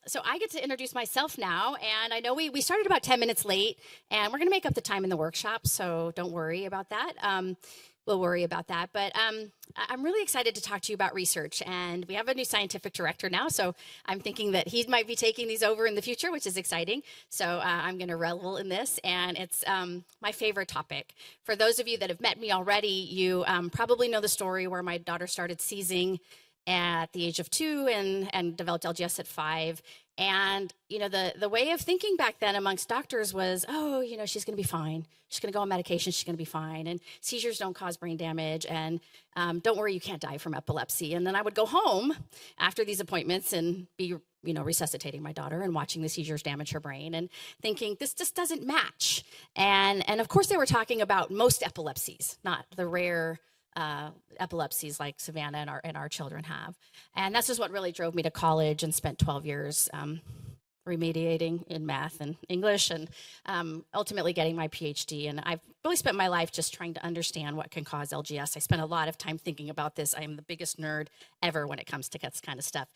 So I get to introduce myself now, and I know we started about 10 minutes late, and we're going to make up the time in the workshop, so don't worry about that. We'll worry about that, but I'm really excited to talk to you about research, and we have a new scientific director now, so I'm thinking that he might be taking these over in the future, which is exciting. So I'm going to revel in this, and it's my favorite topic. For those of you that have met me already, you probably know the story where my daughter started seizing at the age of 2 and developed LGS at 5. And, the way of thinking back then amongst doctors was, oh, she's going to be fine. She's going to go on medication. She's going to be fine. And seizures don't cause brain damage. And don't worry, you can't die from epilepsy. And then I would go home after these appointments and be, resuscitating my daughter and watching the seizures damage her brain and thinking this just doesn't match. And of course, they were talking about most epilepsies, not the rare epilepsies like Savannah and our children have. And this is what really drove me to college and spent 12 years remediating in math and English and ultimately getting my PhD. And I've really spent my life just trying to understand what can cause LGS. I spent a lot of time thinking about this. I am the biggest nerd ever when it comes to this kind of stuff.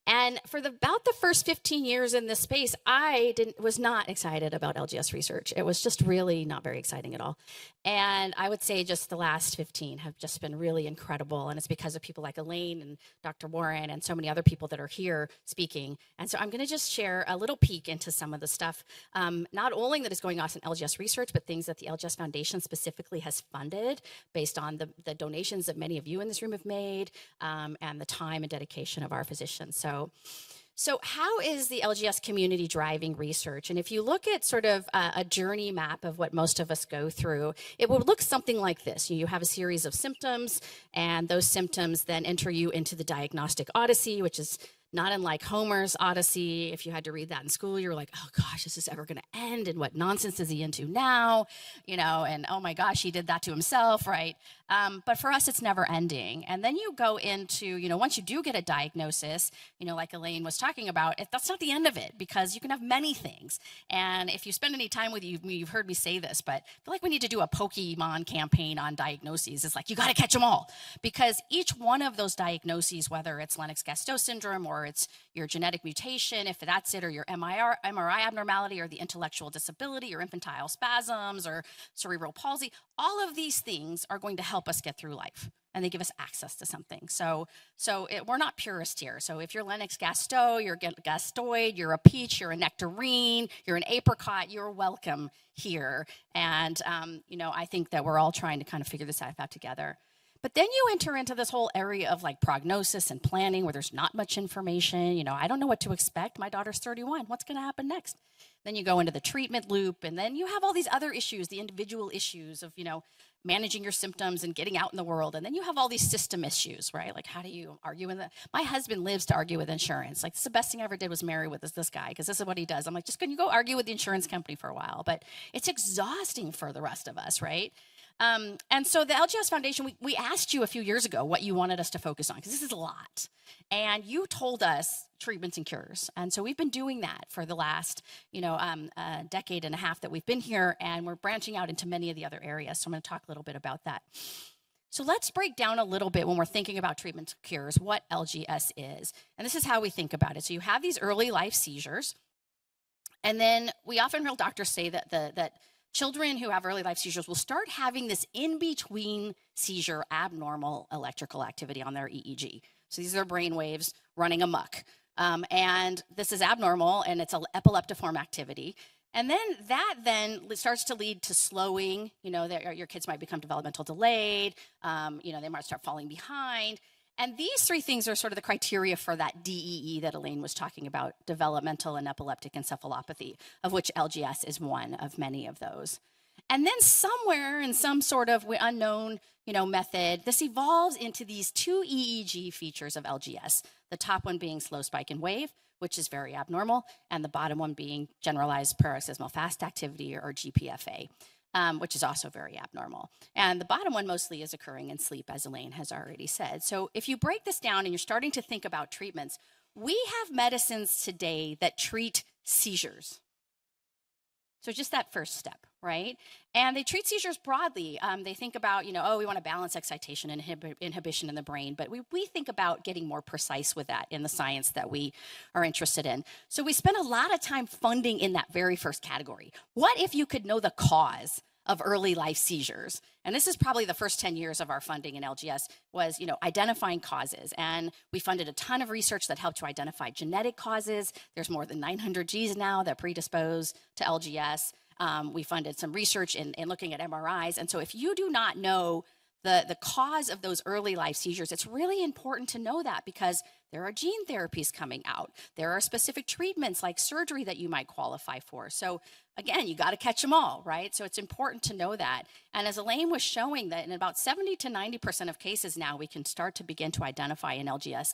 And for about the first 15 years in this space, I was not excited about LGS research. It was just really not very exciting at all. And I would say just the last 15 have just been really incredible. And it's because of people like Elaine and Dr. Warren and so many other people that are here speaking. And so I'm going to just share a little peek into some of the stuff, not only that is going on in LGS research, but things that the LGS Foundation specifically has funded based on the donations that many of you in this room have made and the time and dedication of our physicians. So how is the LGS community driving research? And if you look at sort of a journey map of what most of us go through, it will look something like this. You have a series of symptoms, and those symptoms then enter you into the diagnostic odyssey, which is not unlike Homer's Odyssey. If you had to read that in school, you were like, oh gosh, is this ever going to end? And what nonsense is he into now? And oh my gosh, he did that to himself, right? But for us, it's never ending. And then you go into, once you do get a diagnosis, like Elaine was talking about, that's not the end of it, because you can have many things. And if you spend any time with you've heard me say this, but I feel like we need to do a Pokemon campaign on diagnoses. It's like, you got to catch them all, because each one of those diagnoses, whether it's Lennox-Gastaut syndrome or it's your genetic mutation, if that's it, or your MRI abnormality, or the intellectual disability, or infantile spasms, or cerebral palsy, all of these things are going to help us get through life, and they give us access to something. So we're not purist here. So if you're Lennox-Gastaut, you're gastoid, you're a peach, you're a nectarine, you're an apricot, you're welcome here. And I think that we're all trying to kind of figure this stuff out together. But then you enter into this whole area of like prognosis and planning where there's not much information. I don't know what to expect. My daughter's 31. What's going to happen next? Then you go into the treatment loop, and then you have all these other issues, the individual issues of, managing your symptoms and getting out in the world. And then you have all these system issues, right? Like, how do you argue my husband lives to argue with insurance. Like, this is the best thing I ever did was marry with this guy, because this is what he does. I'm like, just can you go argue with the insurance company for a while? But it's exhausting for the rest of us, right? And so the LGS Foundation, we asked you a few years ago what you wanted us to focus on, because this is a lot. And you told us treatments and cures. And so we've been doing that for the last, decade and a half that we've been here, and we're branching out into many of the other areas. So I'm going to talk a little bit about that. So let's break down a little bit when we're thinking about treatments and cures, what LGS is. And this is how we think about it. So you have these early life seizures, and then we often hear doctors say that children who have early life seizures will start having this in-between seizure abnormal electrical activity on their EEG. So these are brain waves running amok. And this is abnormal, and it's an epileptiform activity. And then that starts to lead to slowing. Your kids might become developmental delayed. They might start falling behind. And these three things are sort of the criteria for that DEE that Elaine was talking about, developmental and epileptic encephalopathy, of which LGS is one of many of those. And then somewhere in some sort of unknown, method, this evolves into these two EEG features of LGS, the top one being slow spike and wave, which is very abnormal, and the bottom one being generalized paroxysmal fast activity, or GPFA. Which is also very abnormal. And the bottom one mostly is occurring in sleep, as Elaine has already said. So if you break this down and you're starting to think about treatments, we have medicines today that treat seizures. So just that first step, right? And they treat seizures broadly. They think about, oh, we want to balance excitation and inhibition in the brain, but we think about getting more precise with that in the science that we are interested in. So we spend a lot of time funding in that very first category. What if you could know the cause of early life seizures? And this is probably the first 10 years of our funding in LGS was, identifying causes. And we funded a ton of research that helped to identify genetic causes. There's more than 900 genes now that predispose to LGS. We funded some research in looking at MRIs. And so if you do not know the cause of those early life seizures, it's really important to know that because there are gene therapies coming out. There are specific treatments like surgery that you might qualify for. So again, you got to catch them all, right? So it's important to know that. And as Elaine was showing that in about 70 to 90% of cases now, we can start to begin to identify in LGS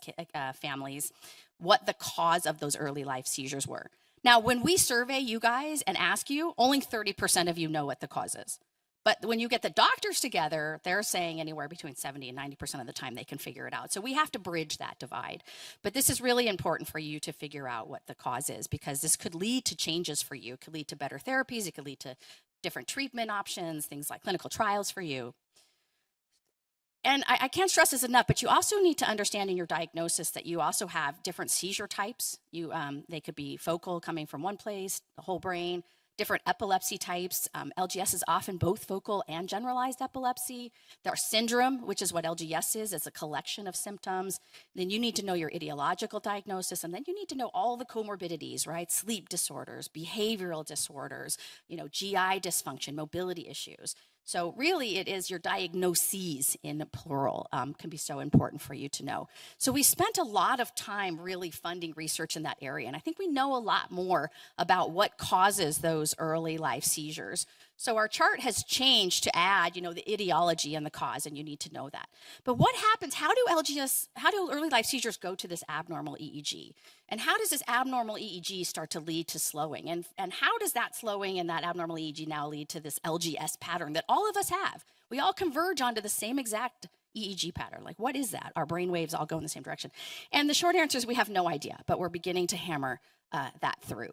families what the cause of those early life seizures were. Now, when we survey you guys and ask you, only 30% of you know what the cause is. But when you get the doctors together, they're saying anywhere between 70 and 90% of the time they can figure it out. So we have to bridge that divide. But this is really important for you to figure out what the cause is because this could lead to changes for you. It could lead to better therapies. It could lead to different treatment options, things like clinical trials for you. And I can't stress this enough, but you also need to understand in your diagnosis that you also have different seizure types. They could be focal, coming from one place, the whole brain, different epilepsy types. LGS is often both focal and generalized epilepsy. There's syndrome, which is what LGS is. It's a collection of symptoms. Then you need to know your etiological diagnosis, and then you need to know all the comorbidities, right? Sleep disorders, behavioral disorders, GI dysfunction, mobility issues. So really, it is your diagnoses in plural can be so important for you to know. So we spent a lot of time really funding research in that area, and I think we know a lot more about what causes those early life seizures. So our chart has changed to add, the etiology and the cause, and you need to know that. But what happens, how do early life seizures go to this abnormal EEG? And how does this abnormal EEG start to lead to slowing? And how does that slowing and that abnormal EEG now lead to this LGS pattern that all of us have? We all converge onto the same exact EEG pattern. Like, what is that? Our brain waves all go in the same direction. And the short answer is we have no idea, but we're beginning to hammer that through.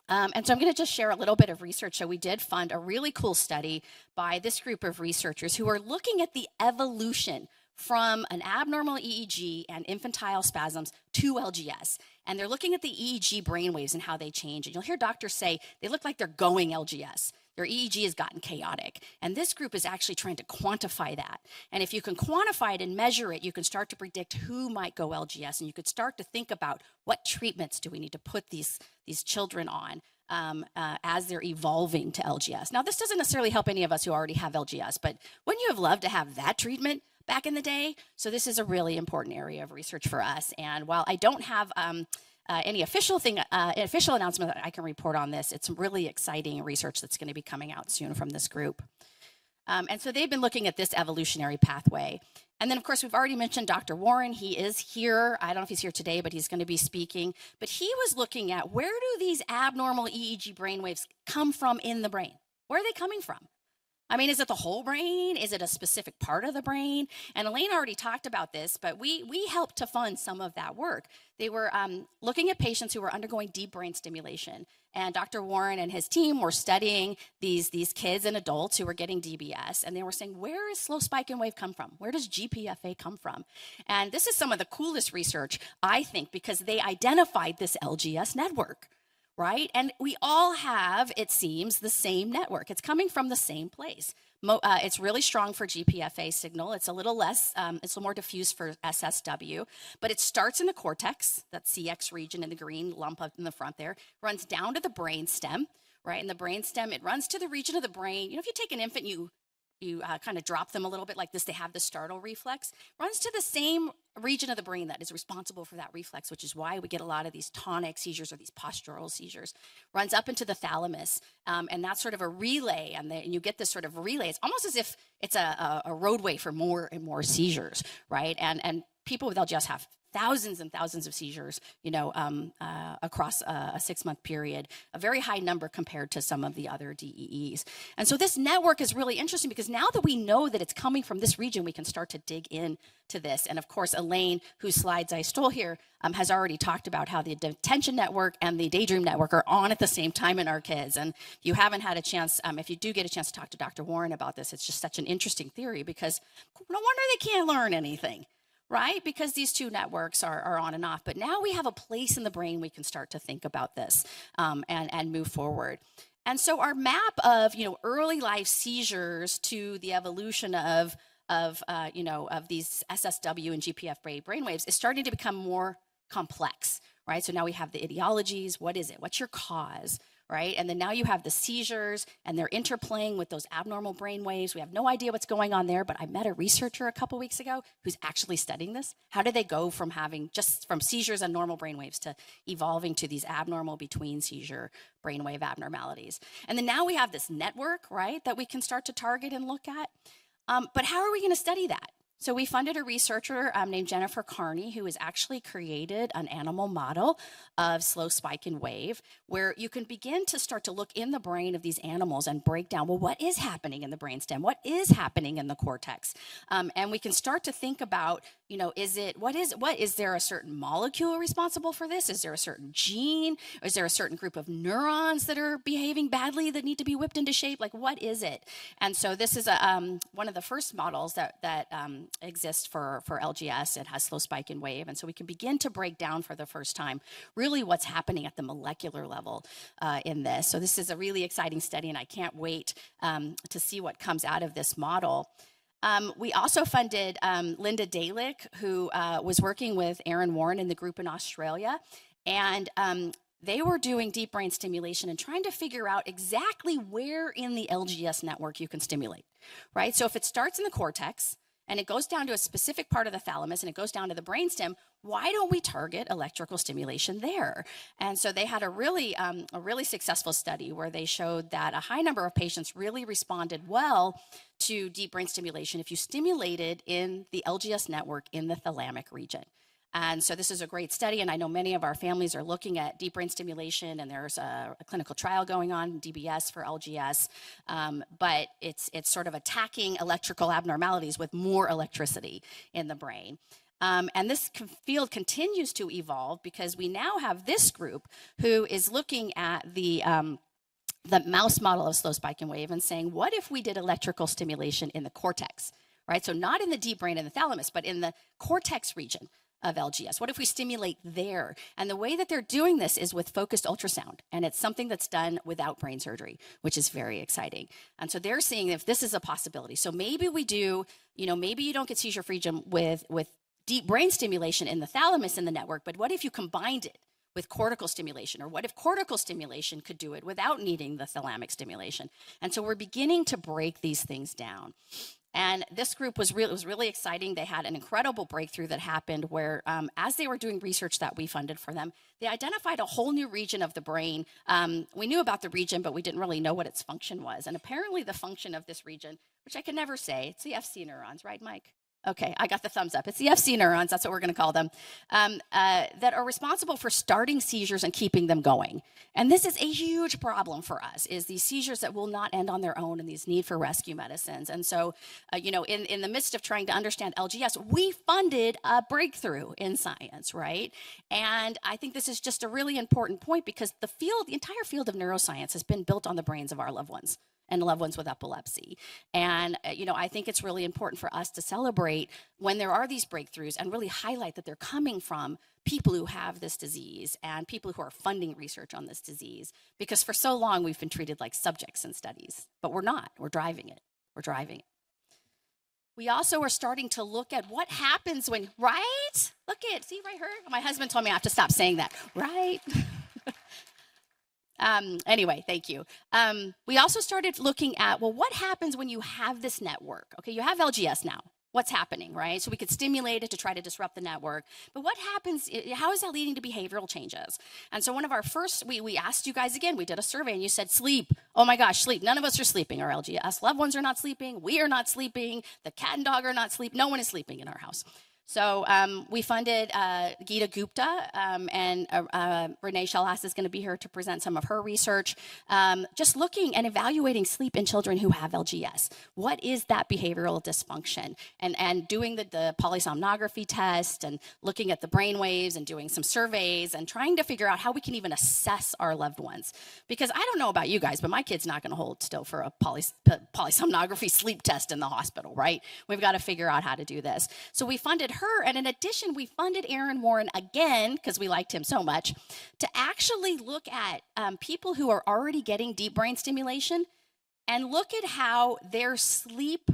And so I'm going to just share a little bit of research. So we did fund a really cool study by this group of researchers who are looking at the evolution from an abnormal EEG and infantile spasms to LGS. And they're looking at the EEG brainwaves and how they change. And you'll hear doctors say they look like they're going LGS. Their EEG has gotten chaotic. And this group is actually trying to quantify that. And if you can quantify it and measure it, you can start to predict who might go LGS. And you could start to think about what treatments do we need to put these children on as they're evolving to LGS. Now, this doesn't necessarily help any of us who already have LGS, but wouldn't you have loved to have that treatment back in the day? So this is a really important area of research for us. And while I don't have any official announcement that I can report on this, it's really exciting research that's going to be coming out soon from this group. And so they've been looking at this evolutionary pathway. And then, of course, we've already mentioned Dr. Warren. He is here. I don't know if he's here today, but he's going to be speaking. But he was looking at where do these abnormal EEG brainwaves come from in the brain? Where are they coming from? I mean, is it the whole brain? Is it a specific part of the brain? And Elaine already talked about this, but we helped to fund some of that work. They were looking at patients who were undergoing deep brain stimulation. And Dr. Warren and his team were studying these kids and adults who were getting DBS. And they were saying, where does slow spike and wave come from? Where does GPFA come from? And this is some of the coolest research, I think, because they identified this LGS network. Right? And we all have, it seems, the same network. It's coming from the same place. It's really strong for GPFA signal. It's a little less, it's a little more diffuse for SSW, but it starts in the cortex, that CX region in the green lump up in the front there, runs down to the brain stem, right? And the brain stem, it runs to the region of the brain. If you take an infant, you kind of drop them a little bit like this, they have the startle reflex, runs to the same region of the brain that is responsible for that reflex, which is why we get a lot of these tonic seizures or these postural seizures, runs up into the thalamus, and that's sort of a relay, and you get this sort of relay. It's almost as if it's a roadway for more and more seizures, right? And people with LGS have thousands and thousands of seizures, across a 6-month period, a very high number compared to some of the other DEEs. And so this network is really interesting because now that we know that it's coming from this region, we can start to dig in to this. And of course, Elaine, whose slides I stole here, has already talked about how the attention network and the daydream network are on at the same time in our kids. And if you haven't had a chance, if you do get a chance to talk to Dr. Warren about this, it's just such an interesting theory because no wonder they can't learn anything, right? Because these two networks are on and off. But now we have a place in the brain we can start to think about this and move forward. And so our map of, early life seizures to the evolution of these SSW and GPF brainwaves is starting to become more complex, right? So now we have the etiologies. What is it? What's your cause, right? And then now you have the seizures, and they're interplaying with those abnormal brainwaves. We have no idea what's going on there, but I met a researcher a couple weeks ago who's actually studying this. How did they go from having just from seizures and normal brainwaves to evolving to these abnormal between seizure brainwave abnormalities? And then now we have this network, right, that we can start to target and look at. But how are we going to study that? So we funded a researcher named Jennifer Carney, who has actually created an animal model of slow spike and wave, where you can begin to start to look in the brain of these animals and break down, well, what is happening in the brainstem? What is happening in the cortex? And we can start to think about, is there a certain molecule responsible for this? Is there a certain gene? Is there a certain group of neurons that are behaving badly that need to be whipped into shape? Like, what is it? And so this is one of the first models that exist for LGS. It has slow spike and wave. And so we can begin to break down for the first time really what's happening at the molecular level in this. So this is a really exciting study, and I can't wait to see what comes out of this model. We also funded Linda Dalick, who was working with Aaron Warren in the group in Australia. And they were doing deep brain stimulation and trying to figure out exactly where in the LGS network you can stimulate, right? So if it starts in the cortex, and it goes down to a specific part of the thalamus, and it goes down to the brainstem, why don't we target electrical stimulation there? And so they had a really successful study where they showed that a high number of patients really responded well to deep brain stimulation if you stimulated in the LGS network in the thalamic region. And so this is a great study, and I know many of our families are looking at deep brain stimulation, and there's a clinical trial going on, DBS for LGS, but it's sort of attacking electrical abnormalities with more electricity in the brain. And this field continues to evolve because we now have this group who is looking at the mouse model of slow spike and wave and saying, what if we did electrical stimulation in the cortex, right? So not in the deep brain and the thalamus, but in the cortex region of LGS. What if we stimulate there? And the way that they're doing this is with focused ultrasound, and it's something that's done without brain surgery, which is very exciting. And so they're seeing if this is a possibility. So maybe we do, maybe you don't get seizure freedom with deep brain stimulation in the thalamus in the network, but what if you combined it with cortical stimulation? Or what if cortical stimulation could do it without needing the thalamic stimulation? And so we're beginning to break these things down. And this group was really exciting. They had an incredible breakthrough that happened where, as they were doing research that we funded for them, they identified a whole new region of the brain. We knew about the region, but we didn't really know what its function was. And apparently the function of this region, which I can never say, it's the FC neurons, right, Mike? Okay, I got the thumbs up. It's the FC neurons, that's what we're gonna call them, that are responsible for starting seizures and keeping them going. And this is a huge problem for us, is these seizures that will not end on their own and these need for rescue medicines. And so, in the midst of trying to understand LGS, we funded a breakthrough in science, right? And I think this is just a really important point because the entire field of neuroscience has been built on the brains of our loved ones and loved ones with epilepsy. And, I think it's really important for us to celebrate when there are these breakthroughs and really highlight that they're coming from people who have this disease and people who are funding research on this disease. Because for so long, we've been treated like subjects in studies, but we're not. We're driving it. We also are starting to look at what happens when, right? See right here? My husband told me I have to stop saying that, right? Anyway, thank you. We also started looking at, what happens when you have this network? Okay, you have LGS now. What's happening, right? So we could stimulate it to try to disrupt the network. But what happens, how is that leading to behavioral changes? And so one of our first, we asked you guys again, we did a survey and you said sleep. Oh my gosh, sleep. None of us are sleeping. Our LGS loved ones are not sleeping. We are not sleeping. The cat and dog are not sleeping. No one is sleeping in our house. So we funded Geeta Gupta, and Renee Shalhaas is going to be here to present some of her research, just looking and evaluating sleep in children who have LGS. What is that behavioral dysfunction? And doing the polysomnography test and looking at the brain waves and doing some surveys and trying to figure out how we can even assess our loved ones. Because I don't know about you guys, but my kid's not going to hold still for a polysomnography sleep test in the hospital, right? We've got to figure out how to do this. So we funded her, and in addition, we funded Aaron Warren again, because we liked him so much, to actually look at people who are already getting deep brain stimulation and look at how their sleep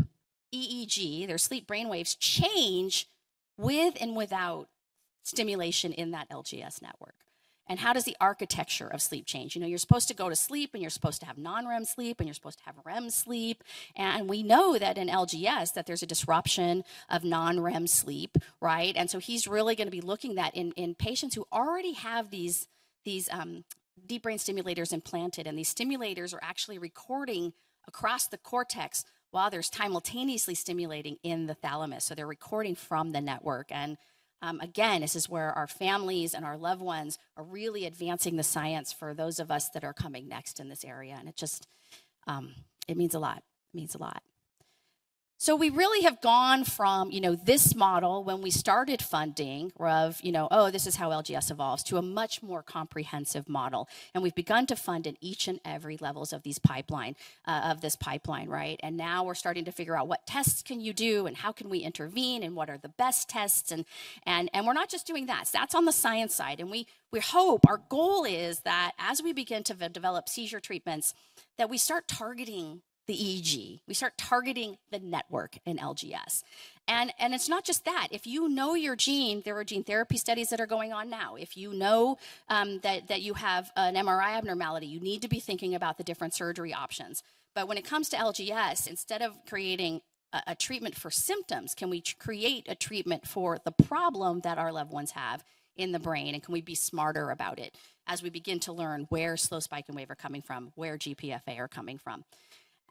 EEG, their sleep brainwaves, change with and without stimulation in that LGS network. And how does the architecture of sleep change? You know, you're supposed to go to sleep, and you're supposed to have non-REM sleep, and you're supposed to have REM sleep. And we know that in LGS that there's a disruption of non-REM sleep, right? And so he's really going to be looking at in patients who already have these deep brain stimulators implanted, and these stimulators are actually recording across the cortex while they're simultaneously stimulating in the thalamus. So they're recording from the network. And again, this is where our families and our loved ones are really advancing the science for those of us that are coming next in this area. And it just, it means a lot. It means a lot. So we really have gone from, this model when we started funding of, this is how LGS evolves, to a much more comprehensive model. And we've begun to fund in each and every levels of this pipeline, right? And now we're starting to figure out what tests can you do and how can we intervene and what are the best tests. And we're not just doing that. So that's on the science side. And we hope, our goal is that as we begin to develop seizure treatments, that we start targeting the EEG. We start targeting the network in LGS. And it's not just that. If you know your gene, there are gene therapy studies that are going on now. If you know that you have an MRI abnormality, you need to be thinking about the different surgery options. But when it comes to LGS, instead of creating a treatment for symptoms, can we create a treatment for the problem that our loved ones have in the brain? And can we be smarter about it as we begin to learn where slow spike and wave are coming from, where GPFA are coming from?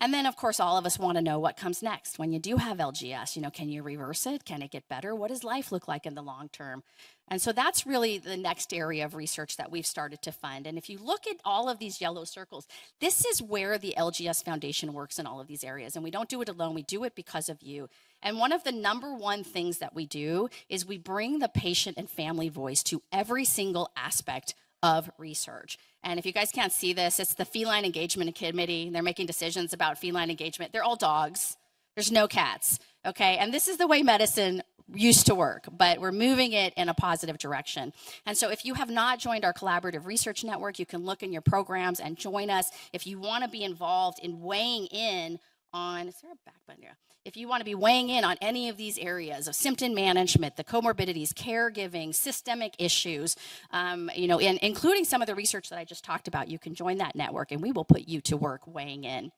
And then, of course, all of us want to know what comes next. When you do have LGS, can you reverse it? Can it get better? What does life look like in the long term? And so that's really the next area of research that we've started to fund. And if you look at all of these yellow circles, this is where the LGS Foundation works in all of these areas. And we don't do it alone. We do it because of you. And one of the number one things that we do is we bring the patient and family voice to every single aspect of research. And if you guys can't see this, it's the Feline Engagement Committee. They're making decisions about feline engagement. They're all dogs. There's no cats, okay? And this is the way medicine used to work, but we're moving it in a positive direction. And so if you have not joined our collaborative research network, you can look in your programs and join us. If you want to be involved in weighing in on, is there a back button here? If you want to be weighing in on any of these areas of symptom management, the comorbidities, caregiving, systemic issues, including some of the research that I just talked about, you can join that network and we will put you to work weighing in.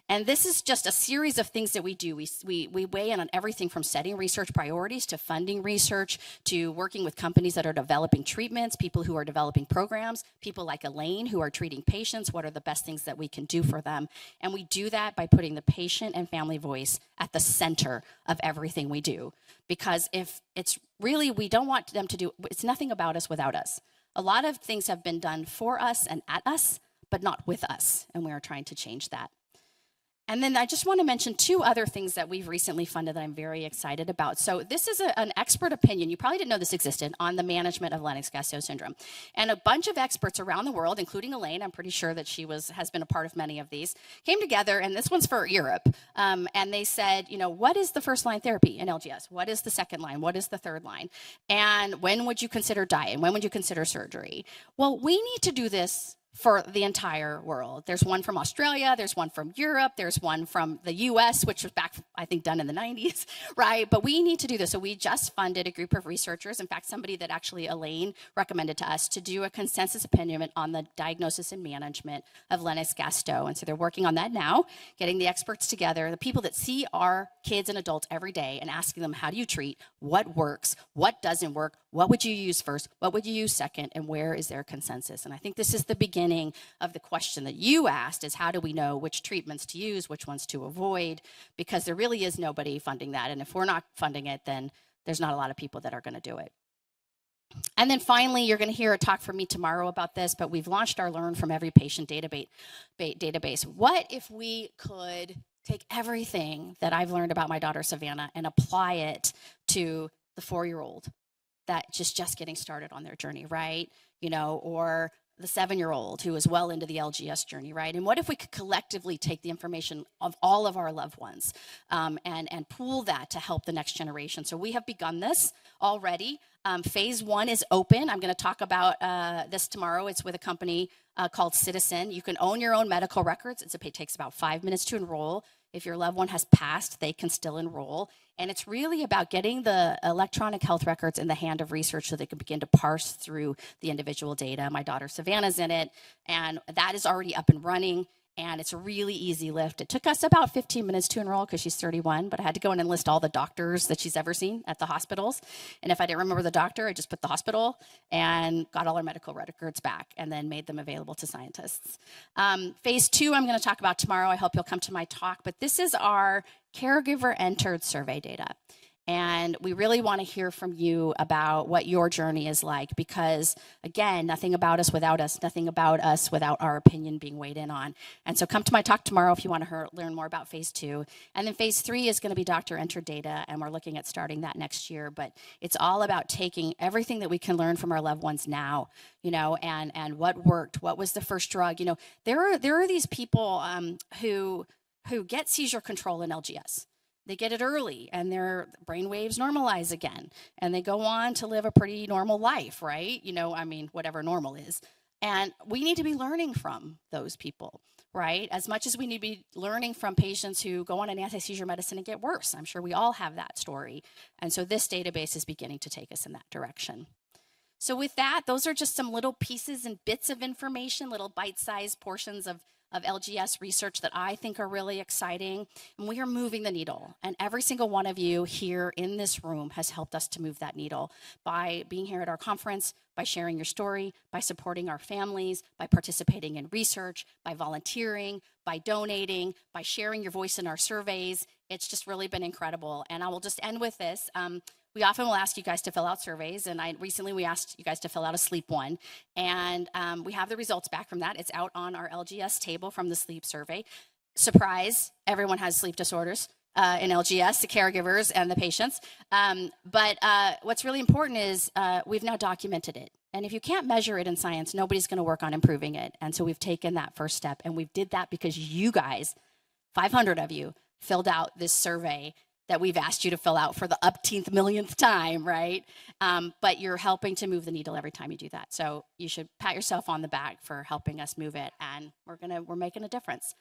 And this is just a series of things that we do. We weigh in on everything from setting research priorities to funding research to working with companies that are developing treatments, people who are developing programs, people like Elaine who are treating patients. What are the best things that we can do for them? And we do that by putting the patient and family voice at the center of everything we do. Because if it's really, we don't want them to do, it's nothing about us without us. A lot of things have been done for us and at us, but not with us. And we are trying to change that. And then I just want to mention two other things that we've recently funded that I'm very excited about. So this is an expert opinion, you probably didn't know this existed, on the management of Lennox-Gastaut syndrome. And a bunch of experts around the world, including Elaine, I'm pretty sure that she has been a part of many of these, came together, and this one's for Europe. And they said, what is the first line therapy in LGS? What is the second line? What is the third line? And when would you consider diet? And when would you consider surgery? Well, we need to do this for the entire world. There's one from Australia, there's one from Europe, there's one from the US, which was back, I think, done in the 90s, right? But we need to do this. So we just funded a group of researchers, in fact, somebody that actually Elaine recommended to us, to do a consensus opinion on the diagnosis and management of Lennox-Gastaut. And so they're working on that now, getting the experts together, the people that see our kids and adults every day, and asking them, how do you treat? What works? What doesn't work? What would you use first? What would you use second? And where is their consensus? And I think this is the beginning of the question that you asked, is how do we know which treatments to use, which ones to avoid? Because there really is nobody funding that. And if we're not funding it, then there's not a lot of people that are going to do it. And then finally, you're going to hear a talk from me tomorrow about this, but we've launched our Learn from Every Patient database. What if we could take everything that I've learned about my daughter Savannah and apply it to the 4-year-old that just getting started on their journey, right? Or the 7-year-old who is well into the LGS journey, right? And what if we could collectively take the information of all of our loved ones and pool that to help the next generation? So we have begun this already. Phase 1 is open. I'm going to talk about this tomorrow. It's with a company called Citizen. You can own your own medical records. It takes about 5 minutes to enroll. If your loved one has passed, they can still enroll. And it's really about getting the electronic health records in the hand of research so they can begin to parse through the individual data. My daughter Savannah's in it, and that is already up and running. And it's a really easy lift. It took us about 15 minutes to enroll because she's 31, but I had to go in and list all the doctors that she's ever seen at the hospitals. And if I didn't remember the doctor, I just put the hospital and got all our medical records back and then made them available to scientists. Phase 2, I'm going to talk about tomorrow. I hope you'll come to my talk, but this is our caregiver entered survey data. And we really want to hear from you about what your journey is like because, again, nothing about us without us, nothing about us without our opinion being weighed in on. And so come to my talk tomorrow if you want to learn more about phase 2. And then phase 3 is going to be doctor-entered data, and we're looking at starting that next year. But it's all about taking everything that we can learn from our loved ones now, and what worked, what was the first drug. There are these people who get seizure control in LGS. They get it early and their brain waves normalize again and they go on to live a pretty normal life, right? Whatever normal is. And we need to be learning from those people, right? As much as we need to be learning from patients who go on an anti-seizure medicine and get worse. I'm sure we all have that story. And so this database is beginning to take us in that direction. So with that, those are just some little pieces and bits of information, little bite-sized portions of LGS research that I think are really exciting. And we are moving the needle. And every single one of you here in this room has helped us to move that needle by being here at our conference, by sharing your story, by supporting our families, by participating in research, by volunteering, by donating, by sharing your voice in our surveys. It's just really been incredible. And I will just end with this. We often will ask you guys to fill out surveys, and recently we asked you guys to fill out a sleep one, and we have the results back from that. It's out on our LGS table from the sleep survey. Surprise, everyone has sleep disorders in LGS, the caregivers and the patients. But what's really important is we've now documented it. And if you can't measure it in science, nobody's going to work on improving it. And so we've taken that first step, and we did that because you guys, 500 of you, filled out this survey that we've asked you to fill out for the upteenth millionth time, right? But you're helping to move the needle every time you do that. So you should pat yourself on the back for helping us move it, and we're making a difference.